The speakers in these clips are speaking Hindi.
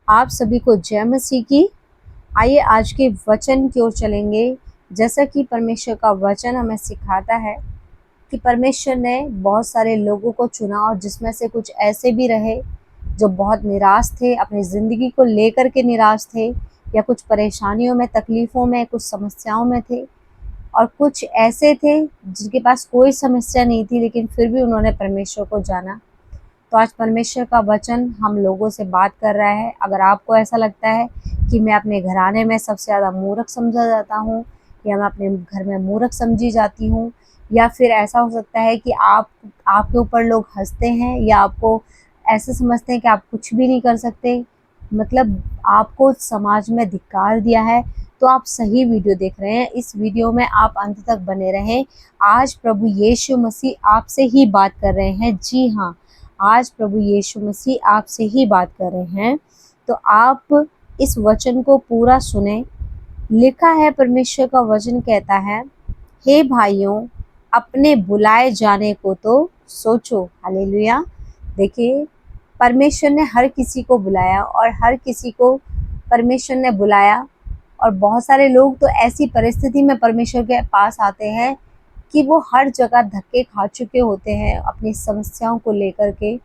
आप सभी को जय मसीह की। आइए आज के वचन की ओर चलेंगे। जैसा कि परमेश्वर का वचन हमें सिखाता है कि परमेश्वर ने बहुत सारे लोगों को चुना और जिसमें से कुछ ऐसे भी रहे जो बहुत निराश थे, अपनी ज़िंदगी को लेकर के निराश थे, या कुछ परेशानियों में, तकलीफ़ों में, कुछ समस्याओं में थे। और कुछ ऐसे थे जिनके पास कोई समस्या नहीं थी, लेकिन फिर भी उन्होंने परमेश्वर को जाना। तो आज परमेश्वर का वचन हम लोगों से बात कर रहा है। अगर आपको ऐसा लगता है कि मैं अपने घराने में सबसे ज़्यादा मूर्ख समझा जाता हूँ, या मैं अपने घर में मूर्ख समझी जाती हूँ, या फिर ऐसा हो सकता है कि आपके ऊपर लोग हंसते हैं या आपको ऐसे समझते हैं कि आप कुछ भी नहीं कर सकते, मतलब आपको समाज में धिक्कार दिया है, तो आप सही वीडियो देख रहे हैं। इस वीडियो में आप अंत तक बने रहें। आज प्रभु यीशु मसीह आपसे ही बात कर रहे हैं। जी हाँ, आज प्रभु यीशु मसीह आपसे ही बात कर रहे हैं। तो आप इस वचन को पूरा सुने। लिखा है, परमेश्वर का वचन कहता है, हे भाइयों, अपने बुलाए जाने को तो सोचो। हालेलुया। देखिए, परमेश्वर ने हर किसी को बुलाया और हर किसी को परमेश्वर ने बुलाया। और बहुत सारे लोग तो ऐसी परिस्थिति में परमेश्वर के पास आते हैं कि वो हर जगह धक्के खा चुके होते हैं अपनी समस्याओं को लेकर के,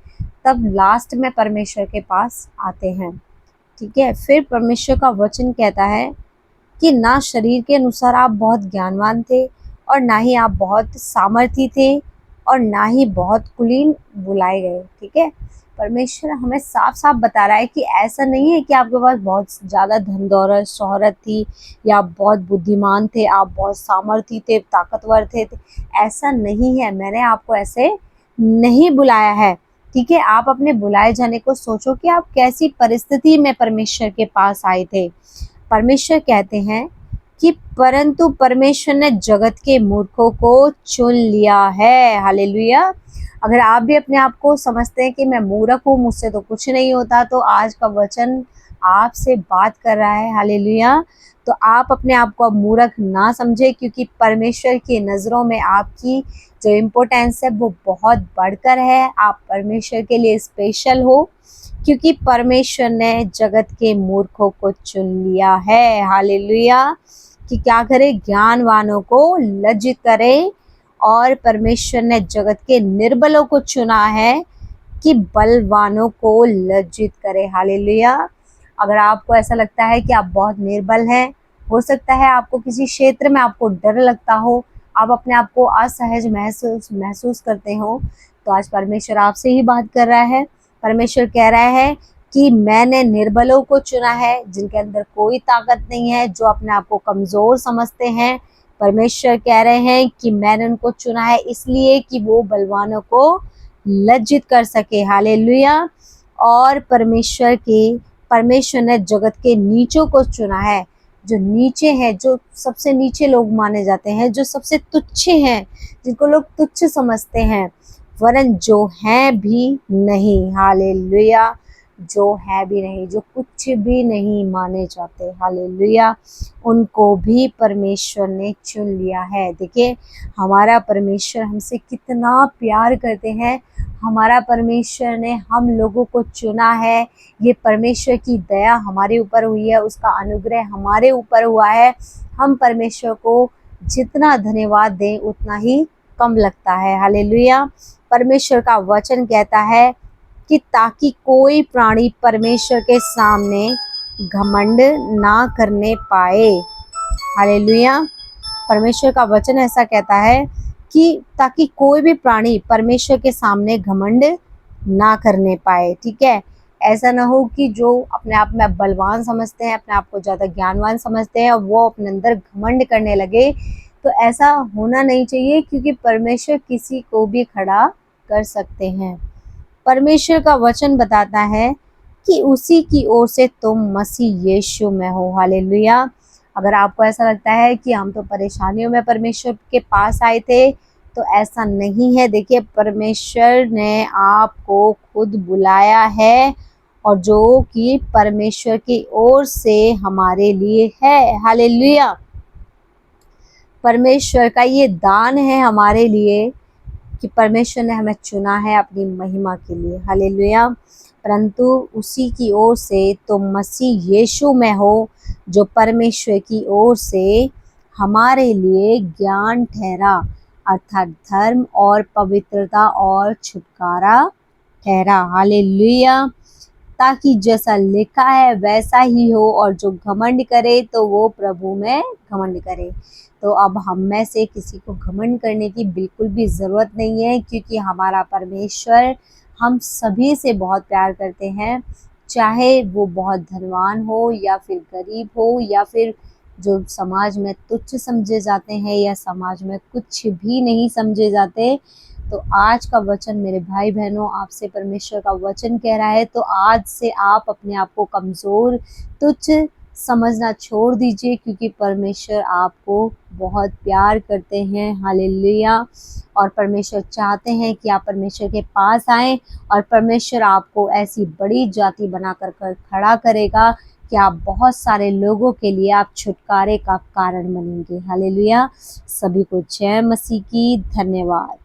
तब लास्ट में परमेश्वर के पास आते हैं। ठीक है। फिर परमेश्वर का वचन कहता है कि ना शरीर के अनुसार आप बहुत ज्ञानवान थे, और ना ही आप बहुत सामर्थी थे, और ना ही बहुत कुलीन बुलाए गए। ठीक है। परमेश्वर हमें साफ साफ बता रहा है कि ऐसा नहीं है कि आपके पास बहुत ज़्यादा धन दौलत शोहरत थी, या आप बहुत बुद्धिमान थे, आप बहुत सामर्थी थे, ताकतवर थे। ऐसा नहीं है। मैंने आपको ऐसे नहीं बुलाया है। ठीक है। आप अपने बुलाए जाने को सोचो कि आप कैसी परिस्थिति में परमेश्वर के पास आए थे। परमेश्वर कहते हैं कि परंतु परमेश्वर ने जगत के मूर्खों को चुन लिया है। हालेलुया। अगर आप भी अपने आप को समझते हैं कि मैं मूर्ख हूँ, मुझसे तो कुछ नहीं होता, तो आज का वचन आपसे बात कर रहा है। हालेलुया। तो आप अपने आप को अब मूर्ख ना समझे, क्योंकि परमेश्वर की नज़रों में आपकी जो इम्पोर्टेंस है वो बहुत बढ़कर है। आप परमेश्वर के लिए स्पेशल हो, क्योंकि परमेश्वर ने जगत के मूर्खों को चुन लिया है। हालेलुया। कि क्या करे? ज्ञानवानों को लज्जित करे। और परमेश्वर ने जगत के निर्बलों को चुना है कि बलवानों को लज्जित करे। हालेलुया। अगर आपको ऐसा लगता है कि आप बहुत निर्बल हैं, हो सकता है आपको किसी क्षेत्र में आपको डर लगता हो, आप अपने आप को असहज महसूस करते हो, तो आज परमेश्वर आपसे ही बात कर रहा है। परमेश्वर कह रहा है कि मैंने निर्बलों को चुना है, जिनके अंदर कोई ताकत नहीं है, जो अपने आप को कमज़ोर समझते हैं। परमेश्वर कह रहे हैं कि मैंने उनको चुना है इसलिए कि वो बलवानों को लज्जित कर सके। हालेलुया। और परमेश्वर ने जगत के नीचों को चुना है, जो नीचे हैं, जो सबसे नीचे लोग माने जाते हैं, जो सबसे तुच्छ हैं, जिनको लोग तुच्छ समझते हैं, वरन जो हैं भी नहीं। हालेलुया। जो है भी नहीं, जो कुछ भी नहीं माने जाते। हालेलुया। उनको भी परमेश्वर ने चुन लिया है। देखिए, हमारा परमेश्वर हमसे कितना प्यार करते हैं। हमारा परमेश्वर ने हम लोगों को चुना है। ये परमेश्वर की दया हमारे ऊपर हुई है, उसका अनुग्रह हमारे ऊपर हुआ है। हम परमेश्वर को जितना धन्यवाद दें उतना ही कम लगता है। हालेलुया। परमेश्वर का वचन कहता है कि ताकि कोई प्राणी परमेश्वर के सामने घमंड ना करने पाए। हालेलुया। परमेश्वर का वचन ऐसा कहता है कि ताकि कोई भी प्राणी परमेश्वर के सामने घमंड ना करने पाए। ठीक है। ऐसा ना हो कि जो अपने आप में बलवान समझते हैं, अपने आप को ज़्यादा ज्ञानवान समझते हैं, और वो अपने अंदर घमंड करने लगे। तो ऐसा होना नहीं चाहिए, क्योंकि परमेश्वर किसी को भी खड़ा कर सकते हैं। परमेश्वर का वचन बताता है कि उसी की ओर से तुम मसीह यीशु में हो। हालेलुया। अगर आपको ऐसा लगता है कि हम तो परेशानियों में परमेश्वर के पास आए थे, तो ऐसा नहीं है। देखिए, परमेश्वर ने आपको खुद बुलाया है, और जो कि परमेश्वर की ओर से हमारे लिए है। हालेलुया। परमेश्वर का ये दान है हमारे लिए कि परमेश्वर ने हमें चुना है अपनी महिमा के लिए। हालेलुया। परंतु उसी की ओर से तो मसीह यीशु में हो, जो परमेश्वर की ओर से हमारे लिए ज्ञान ठहरा, अर्थात धर्म और पवित्रता और छुटकारा ठहरा। हालेलुया। ताकि जैसा लिखा है वैसा ही हो, और जो घमंड करे तो वो प्रभु में घमंड करे। तो अब हम में से किसी को घमंड करने की बिल्कुल भी ज़रूरत नहीं है, क्योंकि हमारा परमेश्वर हम सभी से बहुत प्यार करते हैं, चाहे वो बहुत धनवान हो या फिर गरीब हो, या फिर जो समाज में तुच्छ समझे जाते हैं या समाज में कुछ भी नहीं समझे जाते। तो आज का वचन मेरे भाई बहनों, आपसे परमेश्वर का वचन कह रहा है, तो आज से आप अपने आप को कमज़ोर, तुच्छ समझना छोड़ दीजिए, क्योंकि परमेश्वर आपको बहुत प्यार करते हैं। हालेलुया। और परमेश्वर चाहते हैं कि आप परमेश्वर के पास आएं, और परमेश्वर आपको ऐसी बड़ी जाति बनाकर खड़ा करेगा कि आप बहुत सारे लोगों के लिए आप छुटकारे का कारण बनेंगे। हालेलुया। सभी को जय मसीह की। धन्यवाद।